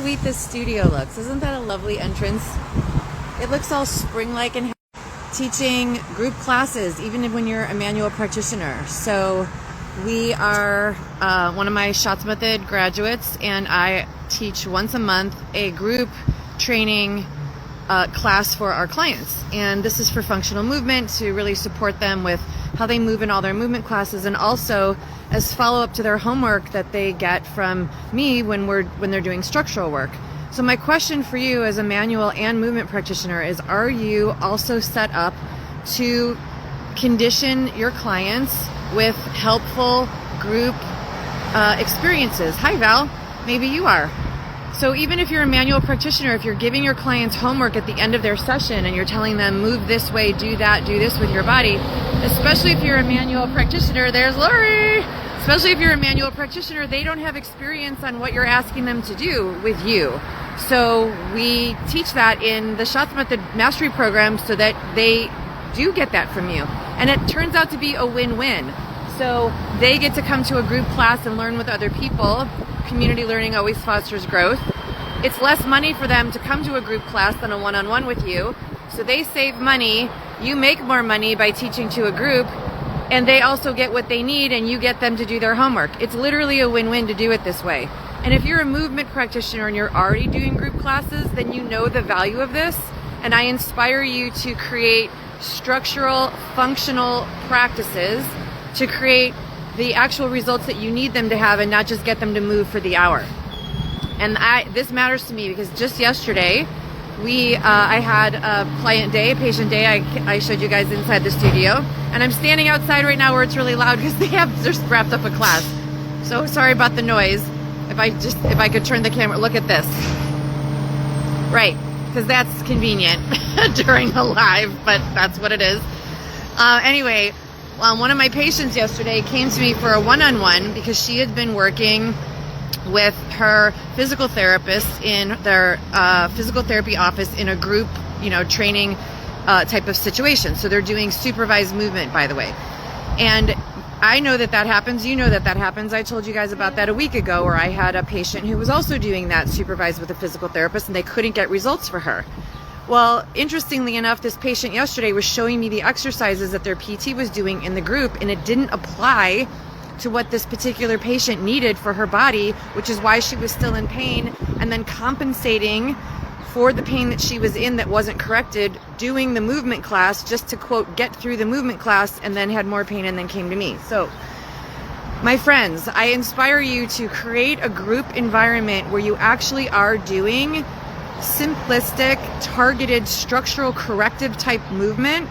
sweet this studio looks. Isn't that a lovely entrance? It looks all spring-like and teaching group classes, even when you're a manual practitioner. So we are one of my Schatz Method graduates, and I teach once a month a group training class for our clients. And this is for functional movement, to really support them with how they move in all their movement classes, and also as follow-up to their homework that they get from me when they're doing structural work. So my question for you as a manual and movement practitioner is, are you also set up to condition your clients with helpful group experiences? Hi, Val. Maybe you are. So even if you're a manual practitioner, if you're giving your clients homework at the end of their session and you're telling them, move this way, do that, do this with your body, especially if you're a manual practitioner, there's Lori! Especially if you're a manual practitioner, they don't have experience on what you're asking them to do with you. So we teach that in the Schatz Method Mastery program so that they do get that from you. And it turns out to be a win-win. So they get to come to a group class and learn with other people. Community learning always fosters growth. It's less money for them to come to a group class than a one-on-one with you. So they save money. You make more money by teaching to a group. And they also get what they need, and you get them to do their homework. It's literally a win-win to do it this way. And if you're a movement practitioner and you're already doing group classes, then you know the value of this. And I inspire you to create structural, functional practices to create the actual results that you need them to have, and not just get them to move for the hour. And this matters to me because just yesterday, I had a client day, a patient day. I showed you guys inside the studio, and I'm standing outside right now where it's really loud because they just wrapped up a class. So sorry about the noise. If I could turn the camera, look at this. Right, because that's convenient during a live, but that's what it is. Anyway, one of my patients yesterday came to me for a one-on-one because she had been working with her physical therapist in their physical therapy office in a group, training type of situation. So they're doing supervised movement, by the way. And I know that happens. You know that happens. I told you guys about that a week ago, where I had a patient who was also doing that, supervised with a physical therapist, and they couldn't get results for her. Well, interestingly enough, this patient yesterday was showing me the exercises that their PT was doing in the group, and it didn't apply to what this particular patient needed for her body, which is why she was still in pain, and then compensating for the pain that she was in that wasn't corrected, doing the movement class just to, quote, get through the movement class, and then had more pain and then came to me. So, my friends, I inspire you to create a group environment where you actually are doing simplistic, targeted, structural, corrective type movement.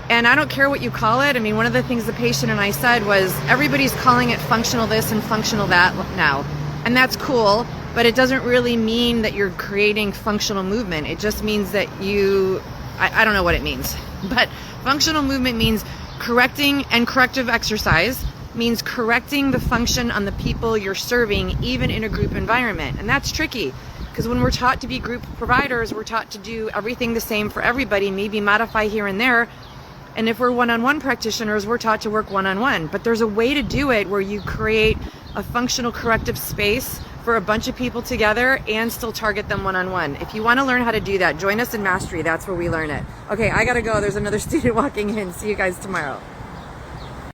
And I don't care what you call it. I mean, one of the things the patient and I said was, everybody's calling it functional this and functional that now. And that's cool, but it doesn't really mean that you're creating functional movement. It just means that I don't know what it means. But functional movement means correcting, and corrective exercise means correcting the function on the people you're serving, even in a group environment. And that's tricky, because when we're taught to be group providers, we're taught to do everything the same for everybody, maybe modify here and there. And if we're one-on-one practitioners, we're taught to work one-on-one. But there's a way to do it where you create a functional corrective space for a bunch of people together and still target them one-on-one. If you want to learn how to do that, join us in Mastery. That's where we learn it. Okay, I gotta go. There's another student walking in. See you guys tomorrow.